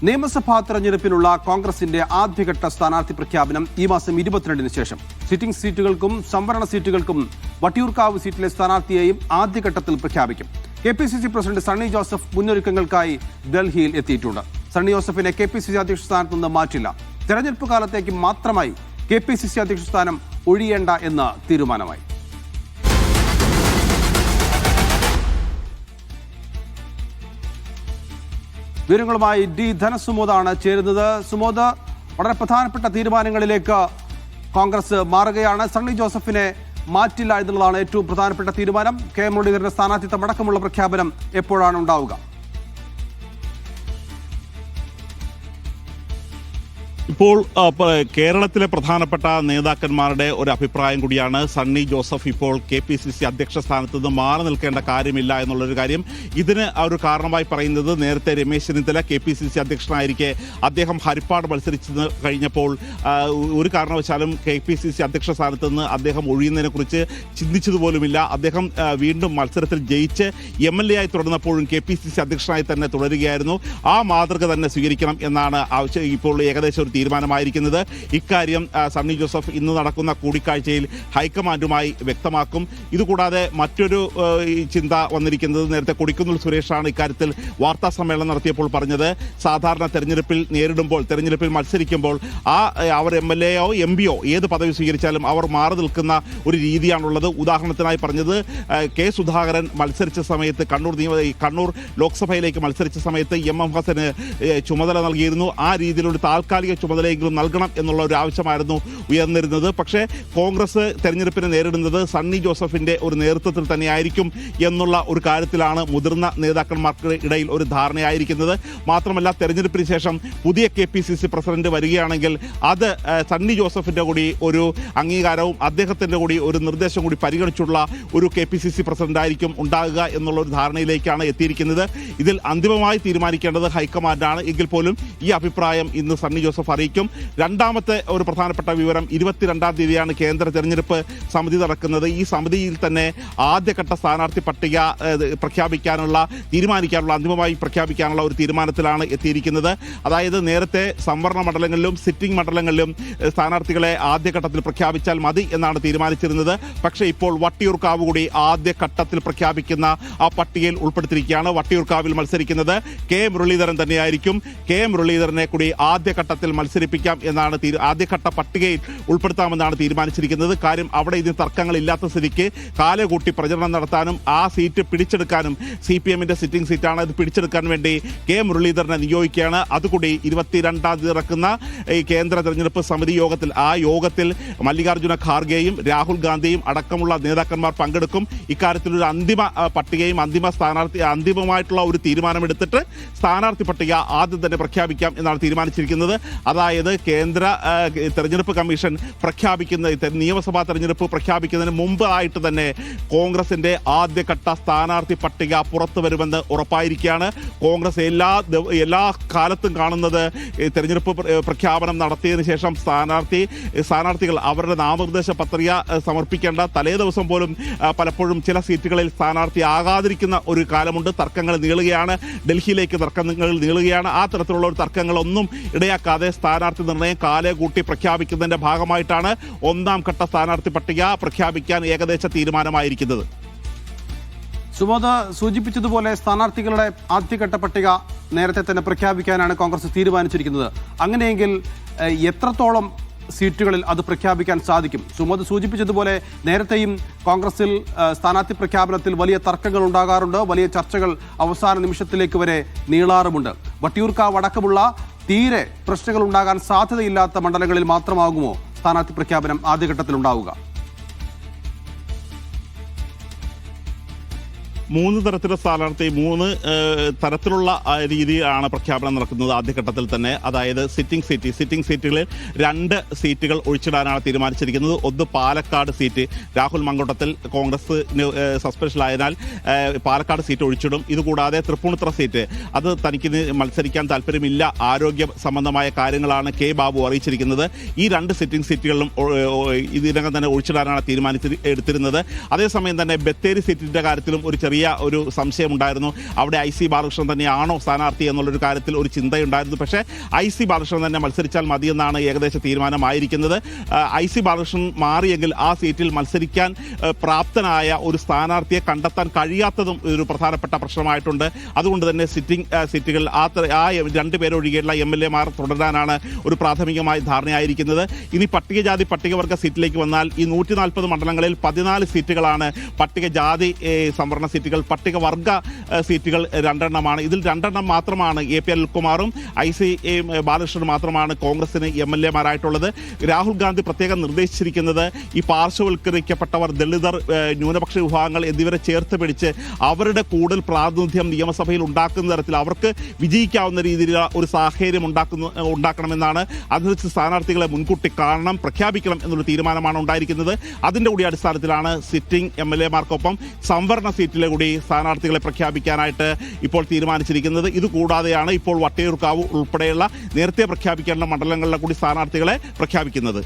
നിയമസഭാ തെരഞ്ഞെടുപ്പിനുള്ള കോൺഗ്രസിന്റെ ആദ്യഘട്ട സ്ഥാനാർത്ഥി പ്രഖ്യാപനം ഈ മാസം 22-ന് ശേഷം. സിറ്റിംഗ് സീറ്റുകൾക്കും സംവരണ സീറ്റുകൾക്കും വട്ടിയൂർക്കാവ് സീറ്റിലെ സ്ഥാനാർത്ഥിയെയും ആദ്യഘട്ടത്തിൽ പ്രഖ്യാപിക്കും. KPCC പ്രസിഡന്റ് സണ്ണി ജോസഫ് മുന്നൊരുക്കങ്ങൾക്കായി ഡൽഹിയിൽ എത്തിയിട്ടുണ്ട്. സണ്ണി ജോസഫിനെ KPCC അധ്യക്ഷ സ്ഥാനത്ത് നിന്ന് മാറ്റില്ല. തെരഞ്ഞെടുപ്പ് കാലത്തേക്ക് മാത്രമായി KPCC അധ്യക്ഷ സ്ഥാനം ഒഴിയേണ്ട എന്ന് തീരുമാനമായി. വിവരങ്ങളുമായി D ധനസുമോദാണ് ചേരുന്നത്. സുമോദ്, വളരെ പ്രധാനപ്പെട്ട തീരുമാനങ്ങളിലേക്ക് കോൺഗ്രസ് മാറുകയാണ്. സണ്ണി ജോസഫിനെ മാറ്റില്ല എന്നുള്ളതാണ് ഏറ്റവും പ്രധാനപ്പെട്ട തീരുമാനം. കെ മുരളീധരന്റെ സ്ഥാനാർത്ഥിത്വം അടക്കമുള്ള പ്രഖ്യാപനം എപ്പോഴാണ് ഉണ്ടാവുക? ഇപ്പോൾ കേരളത്തിലെ പ്രധാനപ്പെട്ട നേതാക്കന്മാരുടെ ഒരു അഭിപ്രായം കൂടിയാണ് സണ്ണി ജോസഫ് ഇപ്പോൾ KPCC അധ്യക്ഷ സ്ഥാനത്ത് നിന്ന് മാറി നിൽക്കേണ്ട കാര്യമില്ല എന്നുള്ളൊരു കാര്യം. ഇതിന് ഒരു കാരണമായി പറയുന്നത് നേരത്തെ രമേശ് ചെന്നിത്തല KPCC അധ്യക്ഷനായിരിക്കെ അദ്ദേഹം ഹരിപ്പാട് മത്സരിച്ച് കഴിഞ്ഞപ്പോൾ ഒരു കാരണവശാലും KPCC അധ്യക്ഷ സ്ഥാനത്ത് നിന്ന് അദ്ദേഹം ഒഴിയുന്നതിനെ കുറിച്ച് ചിന്തിച്ചതുപോലുമില്ല. അദ്ദേഹം വീണ്ടും മത്സരത്തിൽ ജയിച്ച് MLA ആയി തുടർന്നപ്പോഴും KPCC അധ്യക്ഷനായി തന്നെ തുടരുകയായിരുന്നു. ആ മാതൃക തന്നെ സ്വീകരിക്കണം എന്നാണ് ഇപ്പോൾ ഏകദേശം തീരുമാനമായിരിക്കുന്നത്. ഇക്കാര്യം സണ്ണി ജോസഫ് ഇന്ന് നടക്കുന്ന കൂടിക്കാഴ്ചയിൽ ഹൈക്കമാൻഡുമായി വ്യക്തമാക്കും. ഇതുകൂടാതെ മറ്റൊരു ചിന്ത വന്നിരിക്കുന്നത് നേരത്തെ കൊടിക്കുന്നിൽ സുരേഷാണ് ഇക്കാര്യത്തിൽ വാർത്താ സമ്മേളനം നടത്തിയപ്പോൾ പറഞ്ഞത്, സാധാരണ തെരഞ്ഞെടുപ്പിൽ മത്സരിക്കുമ്പോൾ അവർ MLAയോ MPയോ ഏത് പദവി സ്വീകരിച്ചാലും അവർ മാറി നിൽക്കുന്ന ഒരു രീതിയാണുള്ളത്. ഉദാഹരണത്തിനായി പറഞ്ഞത്, കെ സുധാകരൻ മത്സരിച്ച സമയത്ത് കണ്ണൂർ ലോക്സഭയിലേക്ക് മത്സരിച്ച സമയത്ത് MM ഹസന് ചുമതല നൽകിയിരുന്നു. ആ രീതിയിലൊരു താൽക്കാലിക ചുമതലയെങ്കിലും നൽകണം എന്നുള്ള ഒരു ആവശ്യമായിരുന്നു ഉയർന്നിരുന്നത്. പക്ഷേ കോൺഗ്രസ് തെരഞ്ഞെടുപ്പിനെ നേരിടുന്നത് സണ്ണി ജോസഫിന്റെ ഒരു നേതൃത്വത്തിൽ തന്നെയായിരിക്കും എന്നുള്ള ഒരു കാര്യത്തിലാണ് മുതിർന്ന നേതാക്കന്മാർക്ക് ഇടയിൽ ഒരു ധാരണയായിരിക്കുന്നത്. മാത്രമല്ല, തെരഞ്ഞെടുപ്പിന് ശേഷം പുതിയ KPCC പ്രസിഡന്റ് വരികയാണെങ്കിൽ അത് സണ്ണി ജോസഫിന്റെ കൂടി ഒരു അംഗീകാരവും അദ്ദേഹത്തിന്റെ കൂടി ഒരു നിർദ്ദേശം കൂടി പരിഗണിച്ചുള്ള ഒരു KPCC പ്രസിഡന്റ് ആയിരിക്കും ഉണ്ടാകുക എന്നുള്ള ഒരു ധാരണയിലേക്കാണ് എത്തിയിരിക്കുന്നത്. ഇതിൽ അന്തിമമായി തീരുമാനിക്കേണ്ടത് ഹൈക്കമാൻഡാണ്. എങ്കിൽ പോലും ഈ അഭിപ്രായം ഇന്ന് സണ്ണി ജോസഫ് അറിയിക്കും. രണ്ടാമത്തെ ഒരു പ്രധാനപ്പെട്ട വിവരം, 22-ാം തീയതിയാണ് കേന്ദ്ര തെരഞ്ഞെടുപ്പ് സമിതി നടക്കുന്നത്. ഈ സമിതിയിൽ തന്നെ ആദ്യഘട്ട സ്ഥാനാർത്ഥി പട്ടിക അന്തിമമായി പ്രഖ്യാപിക്കാനുള്ള ഒരു തീരുമാനത്തിലാണ് എത്തിയിരിക്കുന്നത്. അതായത് നേരത്തെ സംവരണ മണ്ഡലങ്ങളിലും സിറ്റിംഗ് മണ്ഡലങ്ങളിലും സ്ഥാനാർത്ഥികളെ ആദ്യഘട്ടത്തിൽ പ്രഖ്യാപിച്ചാൽ മതി എന്നാണ് തീരുമാനിച്ചിരുന്നത്. പക്ഷേ ഇപ്പോൾ വട്ടിയൂർക്കാവ് കൂടി ആദ്യഘട്ടത്തിൽ പ്രഖ്യാപിക്കുന്ന ആ പട്ടികയിൽ ഉൾപ്പെടുത്തിയിരിക്കുകയാണ്. വട്ടിയൂർക്കാവിൽ മത്സരിക്കുന്നത് കെ മുരളീധരൻ തന്നെയായിരിക്കും. കെ മുരളീധരനെ കൂടി ആദ്യഘട്ടത്തിൽ മത്സരിപ്പിക്കാം എന്നാണ് ആദ്യഘട്ട പട്ടികയിൽ ഉൾപ്പെടുത്താമെന്നാണ് തീരുമാനിച്ചിരിക്കുന്നത്. കാര്യം അവിടെ ഇതിന് തർക്കങ്ങളില്ലാത്ത സ്ഥിതിക്ക് കാലകൂട്ടി പ്രചരണം നടത്താനും ആ സീറ്റ് പിടിച്ചെടുക്കാനും CPMന്റെ സിറ്റിംഗ് സീറ്റാണ്, അത് പിടിച്ചെടുക്കാൻ വേണ്ടി കെ മുരളീധരനെ നിയോഗിക്കുകയാണ്. അതുകൂടി 22-ാം തീയതി നടക്കുന്ന ഈ കേന്ദ്ര തെരഞ്ഞെടുപ്പ് സമിതി യോഗത്തിൽ മല്ലികാർജ്ജുന ഖാർഗെയും രാഹുൽ ഗാന്ധിയും അടക്കമുള്ള നേതാക്കന്മാർ പങ്കെടുക്കും. ഇക്കാര്യത്തിലൊരു അന്തിമ പട്ടികയും അന്തിമമായിട്ടുള്ള ഒരു തീരുമാനമെടുത്തിട്ട് സ്ഥാനാർത്ഥി പട്ടിക ആദ്യം തന്നെ പ്രഖ്യാപിക്കാം എന്നാണ് തീരുമാനിച്ചിരിക്കുന്നത്. അതായത് കേന്ദ്ര തെരഞ്ഞെടുപ്പ് കമ്മീഷൻ നിയമസഭാ തെരഞ്ഞെടുപ്പ് പ്രഖ്യാപിക്കുന്നതിന് മുമ്പായിട്ട് തന്നെ കോൺഗ്രസിന്റെ ആദ്യഘട്ട സ്ഥാനാർത്ഥി പട്ടിക പുറത്തു വരുമെന്ന് ഉറപ്പായിരിക്കുകയാണ്. കോൺഗ്രസ് എല്ലാ കാലത്തും കാണുന്നത് തെരഞ്ഞെടുപ്പ് പ്രഖ്യാപനം നടത്തിയതിനു ശേഷം സ്ഥാനാർത്ഥികൾ അവരുടെ നാമനിർദ്ദേശ പത്രിക സമർപ്പിക്കേണ്ട തലേ ദിവസം പോലും പലപ്പോഴും ചില സീറ്റുകളിൽ സ്ഥാനാർത്ഥി ആകാതിരിക്കുന്ന ഒരു കാലമുണ്ട്. തർക്കങ്ങൾ നീളുകയാണ്, ഡൽഹിയിലേക്ക് തർക്കങ്ങൾ നീളുകയാണ്. ആ തരത്തിലുള്ള ഒരു തർക്കങ്ങളൊന്നും ഇടയാക്കാതെ സ്ഥാനാർത്ഥി നിർണയം കാലകൂട്ടി പ്രഖ്യാപിക്കുന്നതിന്റെ ഭാഗമായിട്ടാണ് 1-ാം ഘട്ട സ്ഥാനാർത്ഥി പട്ടിക പ്രഖ്യാപിക്കാൻ ഏകദേശ തീരുമാനമായിരിക്കുന്നത്. സുമോദ് സൂചിപ്പിച്ചതുപോലെ സ്ഥാനാർത്ഥികളുടെ ആദ്യഘട്ട പട്ടിക നേരത്തെ തന്നെ പ്രഖ്യാപിക്കാനാണ് കോൺഗ്രസ് തീരുമാനിച്ചിരിക്കുന്നത്. അങ്ങനെയെങ്കിൽ എത്രത്തോളം സീറ്റുകളിൽ അത് പ്രഖ്യാപിക്കാൻ സാധിക്കും? സുമോദ് സൂചിപ്പിച്ചതുപോലെ നേരത്തെയും കോൺഗ്രസിൽ സ്ഥാനാർത്ഥി പ്രഖ്യാപനത്തിൽ വലിയ തർക്കങ്ങൾ ഉണ്ടാകാറുണ്ട്, വലിയ ചർച്ചകൾ അവസാന നിമിഷത്തിലേക്ക് വരെ നീളാറുമുണ്ട്. വട്ടിയൂർക്കാവ് അടക്കമുള്ള തീരെ പ്രശ്നങ്ങൾ ഉണ്ടാകാൻ സാധ്യതയില്ലാത്ത മണ്ഡലങ്ങളിൽ മാത്രമാകുമോ സ്ഥാനാർത്ഥി പ്രഖ്യാപനം ആദ്യഘട്ടത്തിൽ ഉണ്ടാവുക? 3 തരത്തിലുള്ള സ്ഥാനാർത്ഥി 3 തരത്തിലുള്ള രീതിയിലാണ് പ്രഖ്യാപനം നടക്കുന്നത് ആദ്യഘട്ടത്തിൽ തന്നെ. അതായത് സിറ്റിംഗ് സീറ്റുകളിൽ 2 സീറ്റുകൾ ഒഴിച്ചിടാനാണ് തീരുമാനിച്ചിരിക്കുന്നത്. ഒന്ന് പാലക്കാട് സീറ്റ്, രാഹുൽ മങ്കോട്ടത്തിൽ കോൺഗ്രസ് സസ്പെൻഷനിലായതിനാൽ പാലക്കാട് സീറ്റ് ഒഴിച്ചിടും. ഇതുകൂടാതെ തൃപ്പൂണിത്തുറ സീറ്റ്, അത് തനിക്ക് മത്സരിക്കാൻ താല്പര്യമില്ല, ആരോഗ്യ സംബന്ധമായ കാര്യങ്ങളാണ് കെ ബാബു അറിയിച്ചിരിക്കുന്നത്. ഈ 2 സിറ്റിംഗ് സീറ്റുകളിലും ഇതിനകം തന്നെ ഒഴിച്ചിടാനാണ് എടുത്തിരുന്നത്. അതേസമയം തന്നെ ബത്തേരി സീറ്റിന്റെ കാര്യത്തിലും ഒരു ചെറിയ വലിയ ഒരു സംശയമുണ്ടായിരുന്നു. അവിടെ IC ബാലകൃഷ്ണൻ തന്നെയാണോ സ്ഥാനാർത്ഥി എന്നുള്ളൊരു കാര്യത്തിൽ ഒരു ചിന്തയുണ്ടായിരുന്നു. പക്ഷേ IC ബാലകൃഷ്ണൻ തന്നെ മത്സരിച്ചാൽ മതിയെന്നാണ് ഏകദേശ തീരുമാനമായിരിക്കുന്നത്. IC ബാലകൃഷ്ണൻ മാറിയെങ്കിൽ ആ സീറ്റിൽ മത്സരിക്കാൻ പ്രാപ്തനായ ഒരു സ്ഥാനാർത്ഥിയെ കണ്ടെത്താൻ കഴിയാത്തതും ഒരു പ്രധാനപ്പെട്ട പ്രശ്നമായിട്ടുണ്ട്. അതുകൊണ്ട് തന്നെ സിറ്റിംഗ് സീറ്റുകൾ ആ 2 പേരൊഴികെയുള്ള MLA മാർ തുടരാനാണ് ഒരു പ്രാഥമികമായി ധാരണയായിരിക്കുന്നത്. ഇനി പട്ടികജാതി പട്ടികവർഗ സീറ്റിലേക്ക് വന്നാൽ ഈ 140 മണ്ഡലങ്ങളിൽ 14 സീറ്റുകളാണ് പട്ടികജാതി സംവരണ സീറ്റുകൾ. പട്ടികവർഗ സീറ്റുകൾ 2 എണ്ണമാണ്. ഇതിൽ 2 എണ്ണം മാത്രമാണ് AP അനിൽകുമാറും IC ബാലകൃഷ്ണൻ മാത്രമാണ് കോൺഗ്രസിന് MLA മാരായിട്ടുള്ളത്. രാഹുൽ ഗാന്ധി പ്രത്യേകം നിർദ്ദേശിച്ചിരിക്കുന്നത് ഈ പാർശ്വവൽക്കരിക്കപ്പെട്ടവർ, ദളിതർ, ന്യൂനപക്ഷ വിഭാഗങ്ങൾ എന്നിവരെ ചേർത്ത് പിടിച്ച് അവരുടെ കൂടുതൽ പ്രാതിനിധ്യം നിയമസഭയിൽ ഉണ്ടാക്കുന്ന തരത്തിൽ അവർക്ക് വിജയിക്കാവുന്ന രീതിയിലുള്ള ഒരു സാഹചര്യം ഉണ്ടാക്കണമെന്നാണ്. അതിനനുസരിച്ച് സ്ഥാനാർത്ഥികളെ മുൻകൂട്ടി കാണണം, പ്രഖ്യാപിക്കണം എന്നൊരു തീരുമാനമാണ് ഉണ്ടായിരിക്കുന്നത്. അതിൻ്റെ കൂടി അടിസ്ഥാനത്തിലാണ് സിറ്റിംഗ് MLA മാർക്കൊപ്പം സംവരണ സീറ്റിലെ കൂടി സ്ഥാനാർത്ഥികളെ പ്രഖ്യാപിക്കാനായിട്ട് ഇപ്പോൾ തീരുമാനിച്ചിരിക്കുന്നത്. ഇതുകൂടാതെയാണ് ഇപ്പോൾ വട്ടിയൂർക്കാവ് ഉൾപ്പെടെയുള്ള നേരത്തെ പ്രഖ്യാപിക്കേണ്ട മണ്ഡലങ്ങളിലെ കൂടി സ്ഥാനാർത്ഥികളെ പ്രഖ്യാപിക്കുന്നത്.